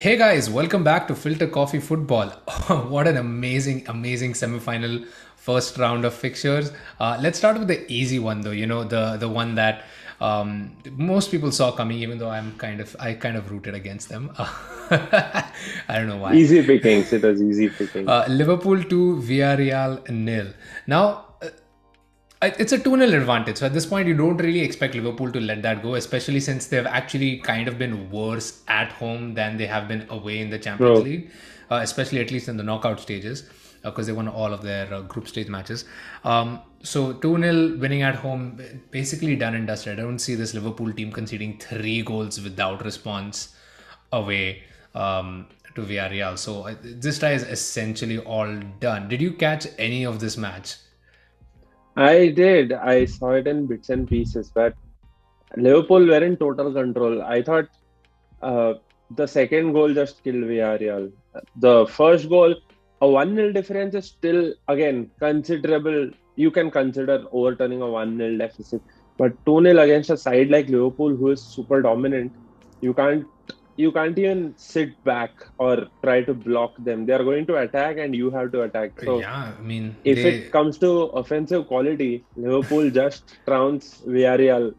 Hey guys, welcome back to Filter Coffee Football. What an amazing semi-final first round of fixtures. Let's start with the easy one though. The one that most people saw coming, even though I kind of rooted against them. I don't know why. Easy pickings. It was easy pickings. Liverpool 2, Villarreal nil. Now, it's a 2-0 advantage. So at this point, you don't really expect Liverpool to let that go, especially since they've actually kind of been worse at home than they have been away in the Champions Bro, League, especially at least in the knockout stages, because they won all of their group stage matches. So 2-0 winning at home, basically done and dusted. I don't see this Liverpool team conceding 3 goals without response away to Villarreal. So this tie is essentially all done. Did you catch any of this match? I did. I saw it in bits and pieces, but Liverpool were in total control. I thought uh, the second goal just killed Villarreal. The first goal, a 1-0 difference is still, again, considerable. You can consider overturning a 1-0 deficit. But 2-0 against a side like Liverpool, who is super dominant, you can't you can't even sit back or try to block them. They are going to attack and you have to attack. So Yeah, I mean, if it comes to offensive quality, Liverpool just trounced Villarreal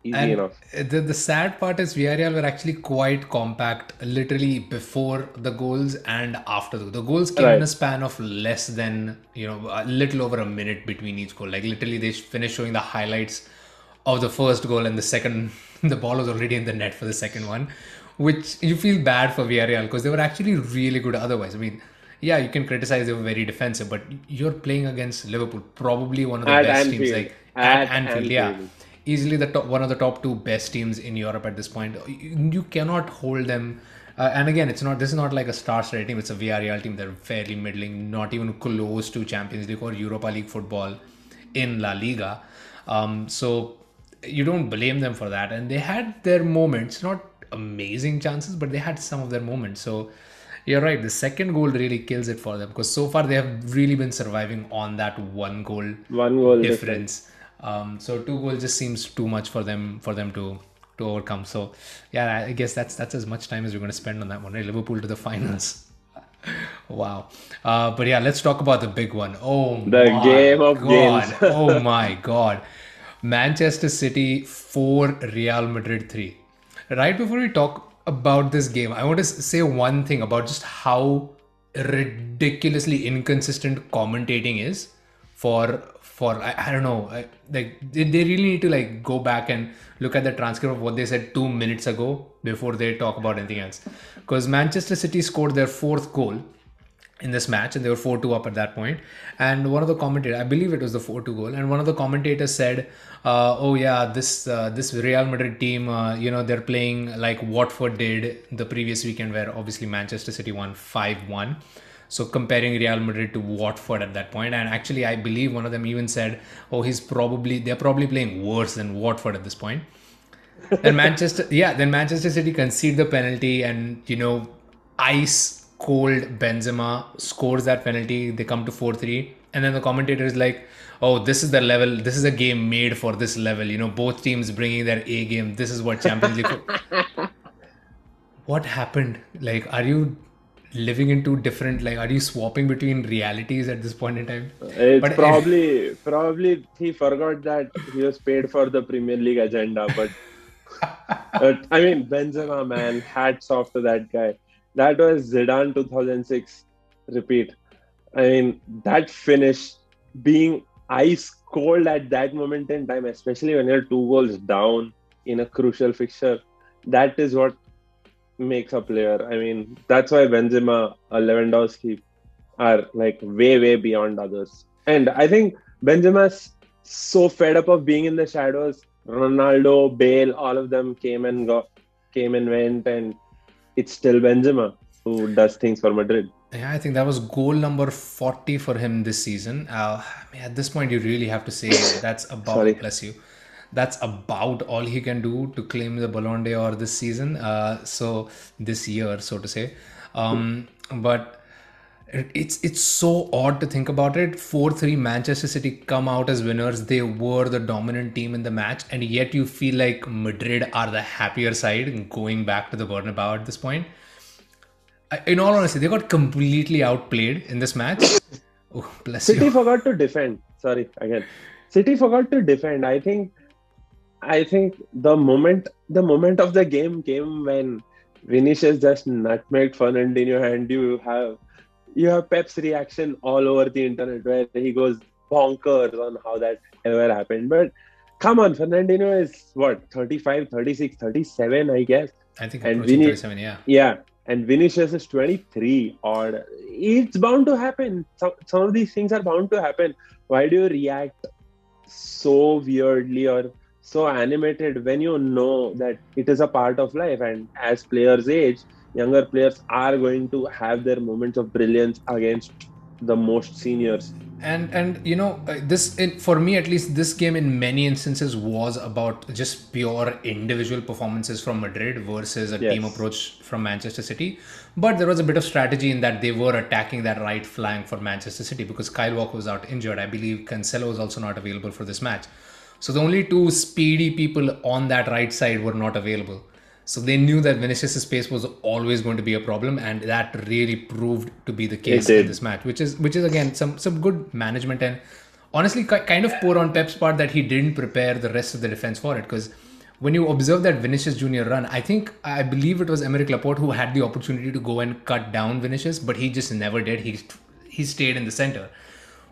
easy and enough. the sad part is Villarreal were actually quite compact, literally before the goals and after the goals came in a Right. span of less than a little over a minute between each goal. Like literally, they finished showing the highlights of the first goal and the second. The ball was already in the net for the second one, which you feel bad for Villarreal because they were actually really good otherwise. I mean, yeah, you can criticize they were very defensive, but you're playing against Liverpool, probably one of the At best teams Anfield. like at At Anfield. Yeah, Anfield. easily one of the top two best teams in Europe at this point. You cannot hold them. And again, it's not. This is not like a star-studded team. It's a Villarreal team. They're fairly middling, not even close to Champions League or Europa League football in La Liga. So you don't blame them for that. And they had their moments, not amazing chances, but they had some of their moments. So you're right. The second goal really kills it for them because so far they have really been surviving on that one goal One goal difference. difference. So 2 goals just seems too much for them to overcome. So yeah, I guess that's as much time as we're going to spend on that one. Right? Liverpool to the finals. Wow. But yeah, let's talk about the big one. Oh The my game of games. God. Oh my God. Manchester City 4, Real Madrid 3. Right before we talk about this game, I want to say one thing about just how ridiculously inconsistent commentating is for I don't know, like they really need to like go back and look at the transcript of what they said 2 minutes ago before they talk about anything else, because Manchester City scored their fourth goal in this match and they were 4-2 up at that point. And one of the commentators, I believe it was the 4-2 goal, and one of the commentators said, oh yeah, this Real Madrid team, they're playing like Watford did the previous weekend, where obviously Manchester City won 5-1. So comparing Real Madrid to Watford at that point. And actually I believe one of them even said, oh, they're probably playing worse than Watford at this point. Then Manchester City concede the penalty, and ice cold Benzema scores that penalty. They come to 4-3, and then the commentator is like, "Oh, this is the level. This is a game made for this level. Both teams bringing their A game. This is what Champions League." What happened? Like, are you living in two different? Like, are you swapping between realities at this point in time? It's But probably he forgot that he was paid for the Premier League agenda. But I mean, Benzema, man, hats off to that guy. That was Zidane 2006. Repeat. I mean, that finish, being ice cold at that moment in time, especially when you're 2 goals down in a crucial fixture, that is what makes a player. I mean, that's why Benzema, Lewandowski are like way beyond others. And I think Benzema's so fed up of being in the shadows. Ronaldo, Bale, all of them came and went, and it's still Benzema who does things for Madrid. yeah, I think that was goal number 40 for him this season. I mean, at this point, you really have to say that's about, Sorry. bless you, that's about all he can do to claim the Ballon d'Or this season. So this year, so to say. But it's so odd to think about it. 4-3 Manchester City come out as winners. They were the dominant team in the match, and yet you feel like Madrid are the happier side going back to the Bernabeu at this point. In all honesty, they got completely outplayed in this match. Oh, bless you. City forgot to defend. Sorry, again. City forgot to defend. I think the moment of the game came when Vinicius just nutmegged Fernandinho, and you have Pep's reaction all over the internet where he goes bonkers on how that ever happened. But come on, Fernandinho is what, 35, 36, 37, I guess. I think And approaching 37, yeah. yeah, and Vinicius is 23 odd. It's bound to happen. Some of these things are bound to happen. Why do you react so weirdly or so animated when you know that it is a part of life? And as players age, younger players are going to have their moments of brilliance against the most seniors. And for me at least, this game in many instances was about just pure individual performances from Madrid versus a team Yes, approach from Manchester City. But there was a bit of strategy in that they were attacking that right flank for Manchester City because Kyle Walker was out injured. I believe Cancelo was also not available for this match. So the only two speedy people on that right side were not available. So they knew that Vinicius' pace was always going to be a problem, and that really proved to be the it case in did. this match, which is again some good management, and honestly kind of poor on Pep's part that he didn't prepare the rest of the defense for it. Because when you observe that Vinicius Junior run, I believe it was Emerick Laporte who had the opportunity to go and cut down Vinicius, but he just never did. He stayed in the center,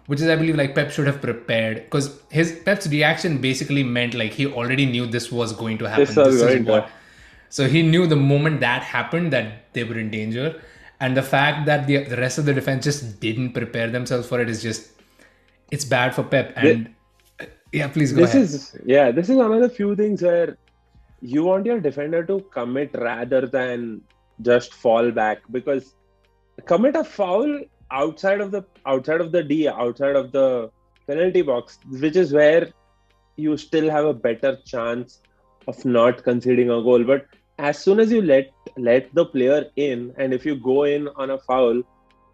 which is, I believe, like Pep should have prepared, because his Pep's reaction basically meant like he already knew this was going to This happen. was This is going what. to. So he knew the moment that happened that they were in danger, and the fact that the rest of the defense just didn't prepare themselves for it is just, it's bad for Pep. And yeah, please go ahead. This is one of the few things where you want your defender to commit rather than just fall back, because commit a foul outside of the D, outside of the penalty box, which is where you still have a better chance of not conceding a goal. But as soon as you let the player in, and if you go in on a foul,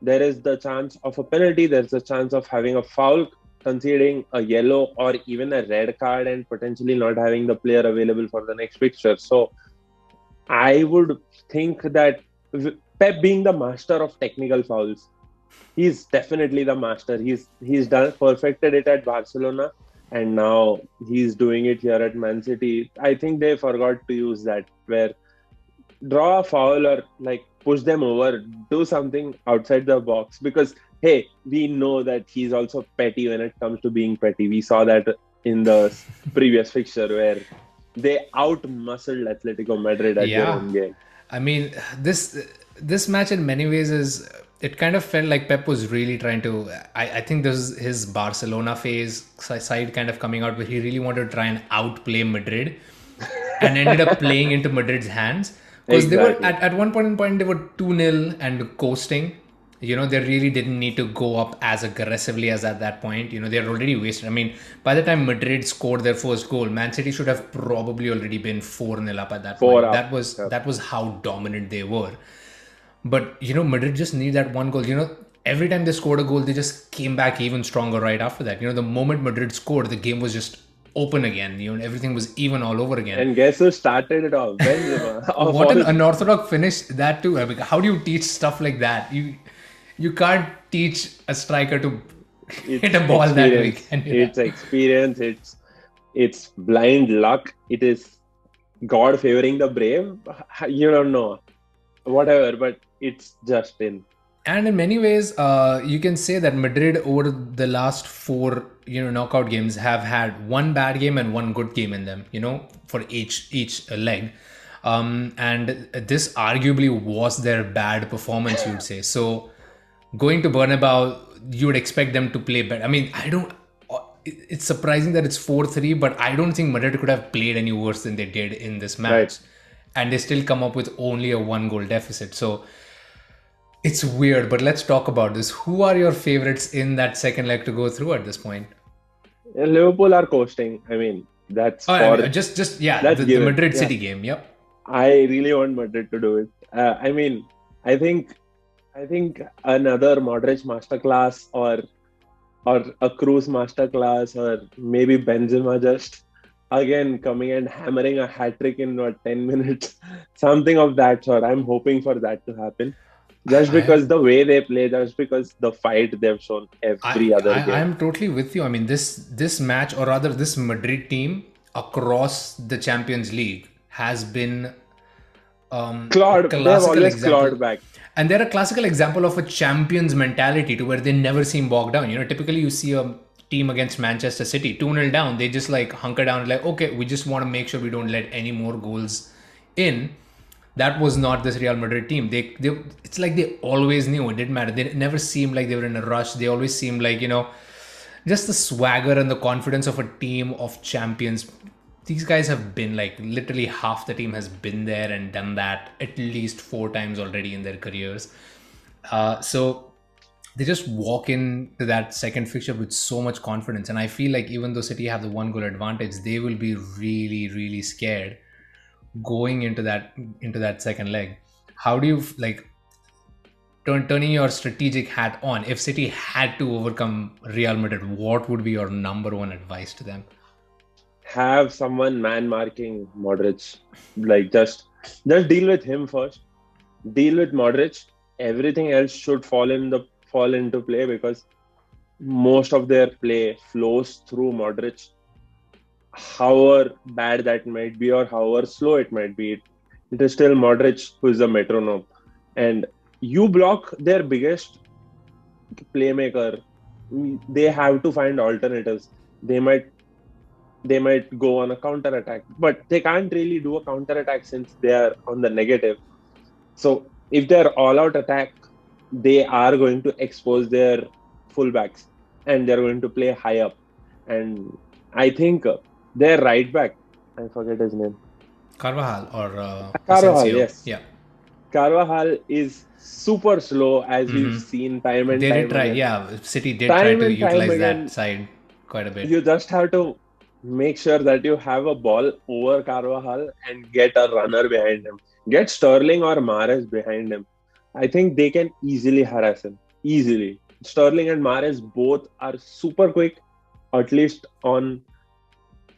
there is the chance of a penalty. There's a chance of having a foul, conceding a yellow or even a red card, and potentially not having the player available for the next fixture. So I would think that Pep, being the master of technical fouls, he's definitely the master. He's done perfected it at Barcelona, and now he's doing it here at Man City. I think they forgot to use that, where draw a foul or like push them over, do something outside the box. Because hey, we know that he's also petty when it comes to being petty. We saw that in the previous fixture where they out muscled Atletico Madrid at their Yeah. own game. I mean, this match in many ways is, it kind of felt like Pep was really trying to. I think this is his Barcelona phase side kind of coming out, where he really wanted to try and outplay Madrid, and ended up playing into Madrid's hands, because they were Exactly. at one point in point they were 2-0 and coasting. They really didn't need to go up as aggressively as at that point. They're already wasted. I mean, by the time Madrid scored their first goal, Man City should have probably already been 4-0 up at that Four point. up. That was how dominant they were. But Madrid just need that one goal. Every time they scored a goal, they just came back even stronger right after that. The moment Madrid scored, the game was just open again. Everything was even all over again. And guess who started it all? Benzema. Of What an all, unorthodox finish that too. I mean, how do you teach stuff like that? You can't teach a striker to hit it's a ball that way, experience. can you? It's experience. It's blind luck. It is God favoring the brave. You don't know, whatever. But it's just in. And in many ways, you can say that Madrid over the last four, knockout games have had one bad game and one good game in them, for each leg. And this arguably was their bad performance, you would say. So going to Bernabeu, you would expect them to play better. I mean, I don't. It's surprising that it's 4-3, but I don't think Madrid could have played any worse than they did in this Right. match, and they still come up with only a one-goal deficit. So it's weird, but let's talk about this. Who are your favorites in that second leg to go through at this point? Liverpool are coasting. I mean, that's Oh, I for mean, just yeah, that's the given. Madrid Yeah. City game. Yep. I really want Madrid to do it. I mean, I think another Modric masterclass, or a Cruz masterclass, or maybe Benzema just again coming and hammering a hat trick in what, 10 minutes, something of that sort. I'm hoping for that to happen. Just I because the way they play, just because the fight they've shown I every other I game. am totally with you. I mean, this match, or rather this Madrid team across the Champions League has been a They've classical always example, clawed back. and they're a classical example of a champion's mentality to where they never seem bogged down. Typically you see a team against Manchester City 2-0 down, they just like hunker down, like, okay, we just want to make sure we don't let any more goals in. That was not this Real Madrid team. They it's like they always knew it didn't matter. They never seemed like they were in a rush. They always seemed like, just the swagger and the confidence of a team of champions. These guys have been like, literally half the team has been there and done that at least 4 times already in their careers. So they just walk into that second fixture with so much confidence. And I feel like even though City have the 1 goal advantage, they will be really, really scared going into that second leg. How do you like turning your strategic hat on? If City had to overcome Real Madrid, what would be your number one advice to them? Have someone man marking Modric. Like just deal with him first. Deal with Modric. Everything else should fall into play because most of their play flows through Modric. However bad that might be or however slow it might be, it is still Modric who is the metronome. And you block their biggest playmaker, they have to find alternatives. They might they might go on a counter attack, but they can't really do a counter attack since they are on the negative. So if they're all out attack, they are going to expose their fullbacks and they're going to play high up. And I think their right back, I forget his name, Carvajal or Carvajal, Asensio? yes. Yeah. Carvajal is super slow as we've seen time and They did time try, again. yeah. City did try Time to and time utilize that again, side quite a bit. you just have to make sure that you have a ball over Carvajal and get a runner behind him. Get Sterling or Mahrez behind him. I think they can easily harass him. Easily. Sterling and Mahrez both are super quick, at least on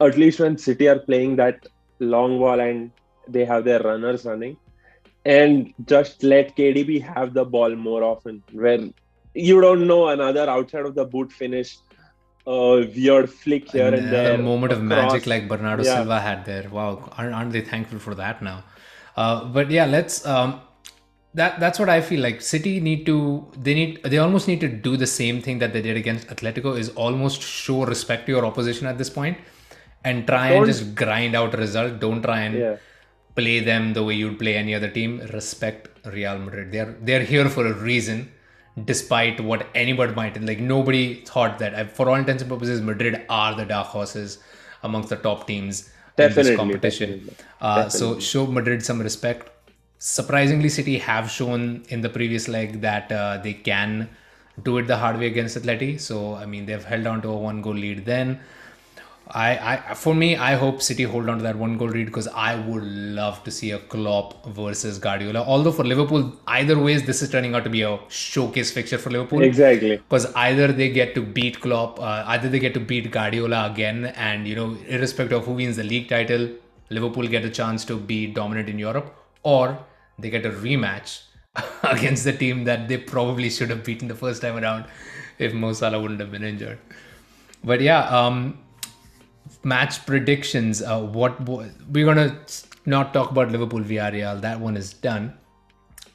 at least when City are playing that long ball and they have their runners running. And just let KDB have the ball more often, where you don't know another outside of the boot finish, a weird flick here And and another there, moment a of magic cross. like Bernardo Yeah, Silva had there. Wow, aren't they thankful for that now? But yeah, let's. That's what I feel like. City they almost need to do the same thing that they did against Atletico, is almost show respect to your opposition at this point, and try and don't. just grind out a result. Don't try and Yeah, play them the way you'd play any other team. Respect Real Madrid. They're here for a reason, despite what anybody might. Like, nobody thought that. For all intents and purposes, Madrid are the dark horses amongst the top teams in this definitely, competition. definitely, So definitely. show Madrid some respect. Surprisingly, City have shown in the previous leg that they can do it the hard way against Atleti. So I mean, they've held on to a 1 goal lead then. For me, I hope City hold on to that 1 goal lead, because I would love to see a Klopp versus Guardiola. Although for Liverpool, either ways, this is turning out to be a showcase fixture for Liverpool, Exactly. because either they get to beat Klopp, either they get to beat Guardiola again, and irrespective of who wins the league title, Liverpool get a chance to be dominant in Europe, or they get a rematch against the team that they probably should have beaten the first time around if Mo Salah wouldn't have been injured. But yeah, match predictions. We're gonna not talk about Liverpool Villarreal. That one is done.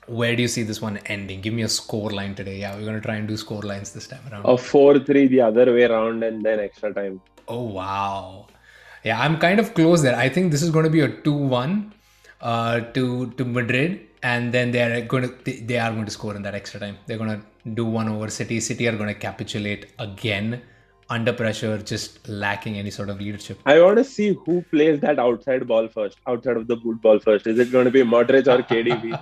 Where do you see this one ending? Give me a score line today. Yeah, we're gonna try and do score lines this time around. A 4-3 the other way around and then extra time. Oh wow. Yeah, I'm kind of close there. I think this is going to be a 2-1 to Madrid, and then they are going to score in that extra time. They're going to do one over City. City are going to capitulate again under pressure, just lacking any sort of leadership. I want to see who plays that outside ball first, outside of the boot ball first. Is it going to be Modric or KDB?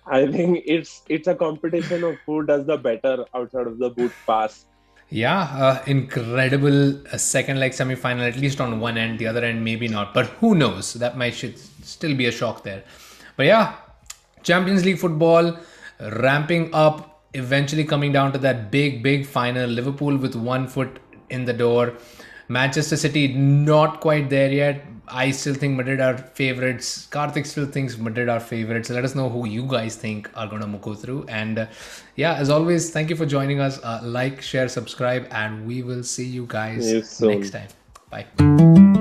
I think it's a competition of who does the better outside of the boot pass. Yeah, incredible second leg semi-final, at least on one end. The other end, maybe not. But who knows? That might should still be a shock there. But yeah, Champions League football ramping up, eventually coming down to that big, big final. Liverpool with one foot in the door. Manchester City not quite there yet. I still think Madrid are favorites. Karthik still thinks Madrid are favorites. Let us know who you guys think are going to go through. And yeah, as always, thank you for joining us. Like, share, subscribe, and we will see you See you guys next soon. time. Bye.